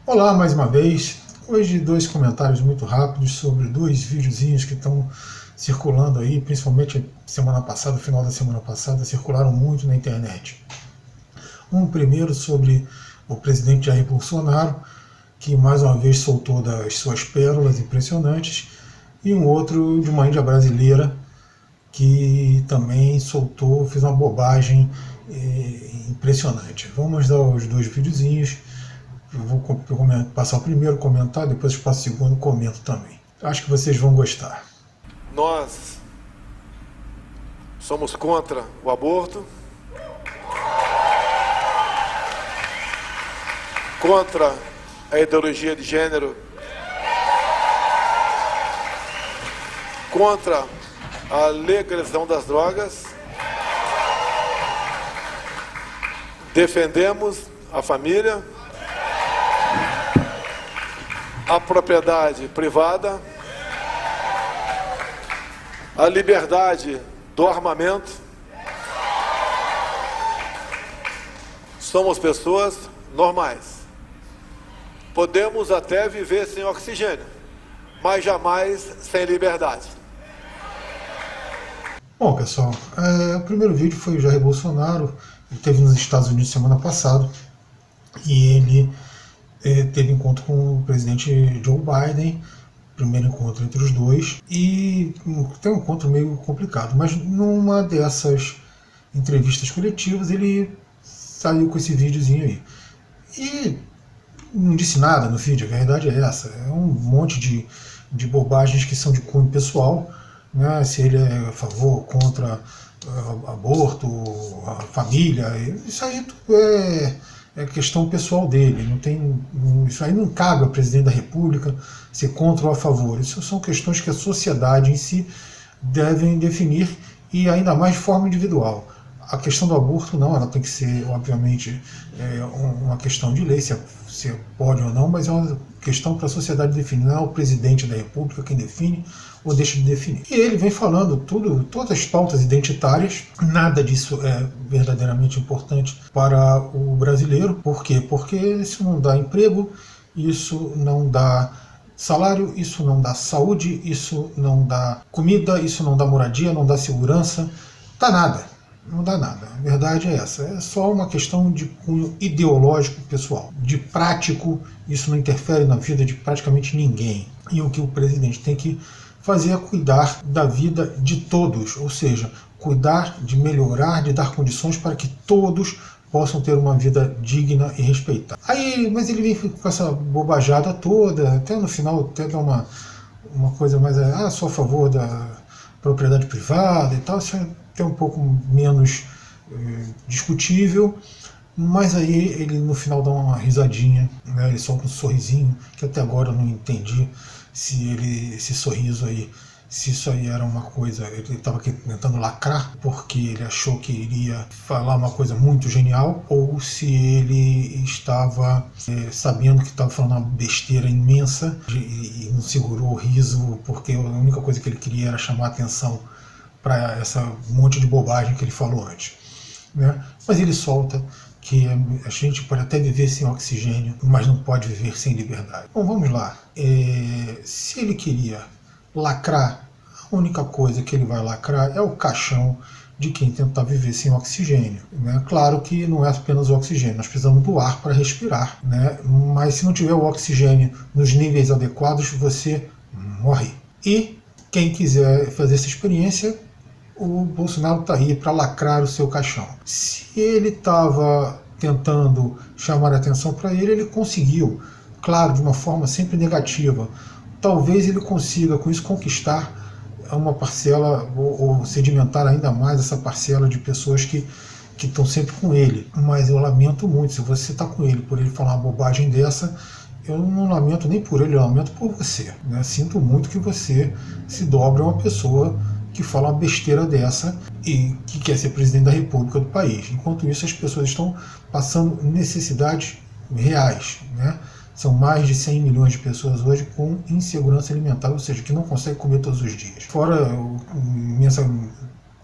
Olá mais uma vez. Hoje dois comentários muito rápidos sobre dois videozinhos que estão circulando aí, principalmente semana passada, final da semana passada, circularam muito na internet. Um primeiro sobre o presidente Jair Bolsonaro, que mais uma vez soltou das suas pérolas impressionantes, e um outro de uma índia brasileira que também soltou, fez uma bobagem impressionante. Vamos dar os dois videozinhos. Eu vou passar o primeiro, comentar, depois eu passo o segundo, comento também. Acho que vocês vão gostar. Nós somos contra o aborto, contra a ideologia de gênero, contra a legalização das drogas, defendemos a família, a propriedade privada, a liberdade do armamento. Somos pessoas normais. Podemos até viver sem oxigênio, mas jamais sem liberdade. Bom, pessoal, o primeiro vídeo foi o Jair Bolsonaro. Ele esteve nos Estados Unidos semana passada e ele teve encontro com o presidente Joe Biden, primeiro encontro entre os dois, e tem um encontro meio complicado, mas numa dessas entrevistas coletivas ele saiu com esse videozinho aí. E não disse nada no vídeo, a verdade é essa, é um monte de bobagens que são de cunho pessoal, né? Se ele é a favor, contra aborto, a família, isso aí é questão pessoal dele, não tem, isso aí não cabe ao presidente da República ser contra ou a favor. Isso são questões que a sociedade em si devem definir, e ainda mais de forma individual. A questão do aborto não, ela tem que ser, obviamente, uma questão de lei, se pode ou não, mas é uma questão para a sociedade definir, não é o presidente da República quem define ou deixa de definir. E ele vem falando todas as pautas identitárias, nada disso é verdadeiramente importante para o brasileiro. Por quê? Porque isso não dá emprego, isso não dá salário, isso não dá saúde, isso não dá comida, isso não dá moradia, não dá segurança, dá nada. Não dá nada, a verdade é essa, é só uma questão de cunho ideológico pessoal, de prático, isso não interfere na vida de praticamente ninguém. E o que o presidente tem que fazer é cuidar da vida de todos, ou seja, cuidar de melhorar, de dar condições para que todos possam ter uma vida digna e respeitada. Aí, mas ele vem com essa bobajada toda, até no final até dá uma coisa mais, sou a favor da propriedade privada e tal, isso é até um pouco menos discutível, mas aí ele no final dá uma risadinha, né? Ele solta um sorrisinho, que até agora eu não entendi se esse sorriso aí, se isso aí era uma coisa, ele estava tentando lacrar porque ele achou que iria falar uma coisa muito genial, ou se ele estava sabendo que estava falando uma besteira imensa e não segurou o riso porque a única coisa que ele queria era chamar a atenção para essa monte de bobagem que ele falou antes, né? Mas ele solta que a gente pode até viver sem oxigênio, mas não pode viver sem liberdade. Bom, vamos lá. Se ele queria lacrar, a única coisa que ele vai lacrar é o caixão de quem tentar viver sem oxigênio, né? Claro que não é apenas o oxigênio, nós precisamos do ar para respirar, né? Mas se não tiver o oxigênio nos níveis adequados, você morre. E quem quiser fazer essa experiência, o Bolsonaro está aí para lacrar o seu caixão. Se ele estava tentando chamar a atenção para ele, ele conseguiu, claro, de uma forma sempre negativa. Talvez ele consiga com isso conquistar uma parcela ou sedimentar ainda mais essa parcela de pessoas que estão sempre com ele. Mas eu lamento muito, se você está com ele por ele falar uma bobagem dessa, eu não lamento nem por ele, eu lamento por você, né? Sinto muito que você se dobre a uma pessoa que fala uma besteira dessa e que quer ser presidente da República do país. Enquanto isso, as pessoas estão passando necessidades reais, né? São mais de 100 milhões de pessoas hoje com insegurança alimentar, ou seja, que não conseguem comer todos os dias. Fora a imensa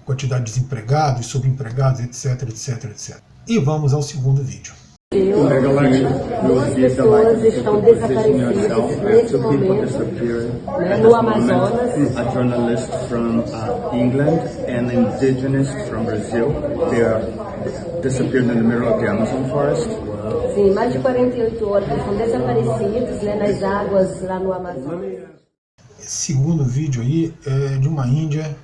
quantidade de desempregados, subempregados, etc, etc, etc. E vamos ao segundo vídeo. Duas pessoas estão desaparecidas nesse momento, né, no Amazonas. A journalist from England and indigenous from Brazil. They are disappeared in the middle of the Amazon forest. Sim, mais de 48 horas eles estão desaparecidos, né, nas águas lá no Amazonas. Esse segundo vídeo aí é de uma índia,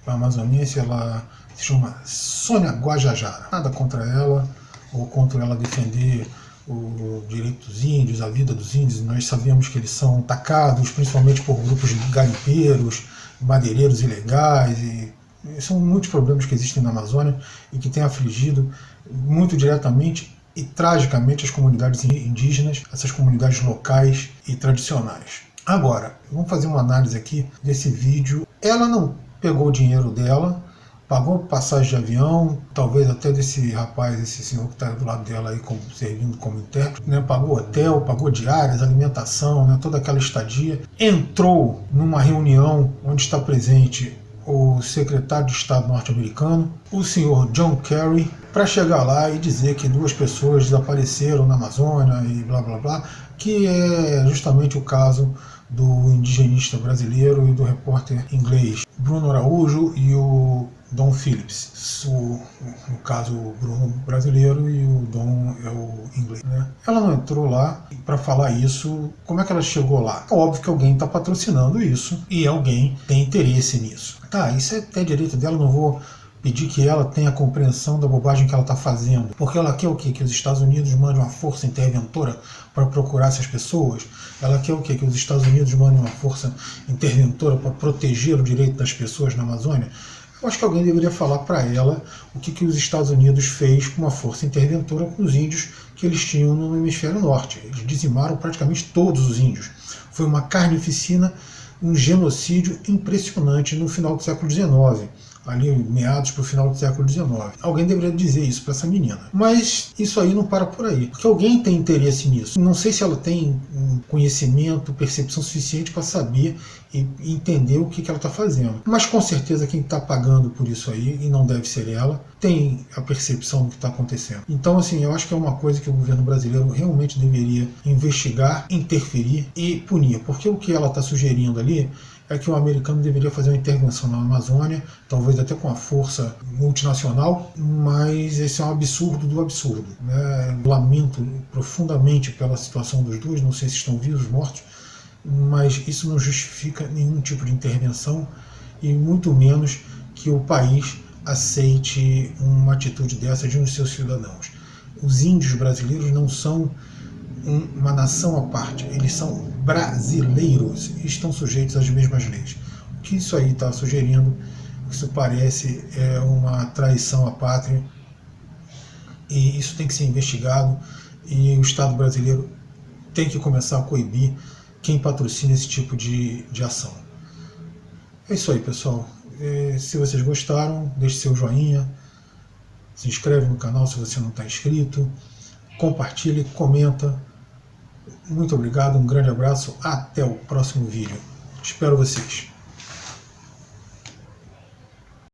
uma amazonense, ela se chama Sônia Guajajara. Nada contra ela, ou contra ela defender o direito dos índios, a vida dos índios. Nós sabemos que eles são atacados principalmente por grupos de garimpeiros, madeireiros ilegais, e são muitos problemas que existem na Amazônia e que têm afligido muito diretamente e tragicamente as comunidades indígenas, essas comunidades locais e tradicionais. Agora, vamos fazer uma análise aqui desse vídeo. Ela não pegou o dinheiro dela, pagou passagem de avião, talvez até desse rapaz, esse senhor que está do lado dela aí servindo como intérprete, né? Pagou hotel, pagou diárias, alimentação, né? Toda aquela estadia. Entrou numa reunião onde está presente o secretário de Estado norte-americano, o senhor John Kerry, para chegar lá e dizer que 2 pessoas desapareceram na Amazônia e blá blá blá, que é justamente o caso do indigenista brasileiro e do repórter inglês Bruno Araújo e o Dom Phillips. No caso, o Bruno brasileiro e o Dom é o inglês, né? Ela não entrou lá para falar isso. Como é que ela chegou lá? É óbvio que alguém está patrocinando isso e alguém tem interesse nisso. Tá, isso é até direito dela, não vou pedir que ela tenha compreensão da bobagem que ela está fazendo. Porque ela quer o quê? Que os Estados Unidos mandem uma força interventora para procurar essas pessoas? Ela quer o quê? Que os Estados Unidos mandem uma força interventora para proteger o direito das pessoas na Amazônia? Eu acho que alguém deveria falar para ela o que os Estados Unidos fez com uma força interventora com os índios que eles tinham no hemisfério norte. Eles dizimaram praticamente todos os índios. Foi uma carnificina, um genocídio impressionante no final do século XIX. Ali meados para o final do século XIX. Alguém deveria dizer isso para essa menina. Mas isso aí não para por aí, porque alguém tem interesse nisso. Não sei se ela tem conhecimento, percepção suficiente para saber e entender o que ela está fazendo. Mas com certeza quem está pagando por isso aí, e não deve ser ela, tem a percepção do que está acontecendo. Então, assim, eu acho que é uma coisa que o governo brasileiro realmente deveria investigar, interferir e punir. Porque o que ela está sugerindo ali é que o americano deveria fazer uma intervenção na Amazônia, talvez até com a força multinacional, mas esse é um absurdo do absurdo, né? Lamento profundamente pela situação dos dois, não sei se estão vivos, mortos, mas isso não justifica nenhum tipo de intervenção e muito menos que o país aceite uma atitude dessa de um de seus cidadãos. Os índios brasileiros não são uma nação à parte, eles são brasileiros e estão sujeitos às mesmas leis. O que isso aí está sugerindo, isso parece uma traição à pátria, e isso tem que ser investigado, e o Estado brasileiro tem que começar a coibir quem patrocina esse tipo de ação. É isso aí, pessoal. Se vocês gostaram, deixe seu joinha, se inscreve no canal se você não está inscrito, compartilhe, comenta. Muito obrigado, um grande abraço, até o próximo vídeo. Espero vocês.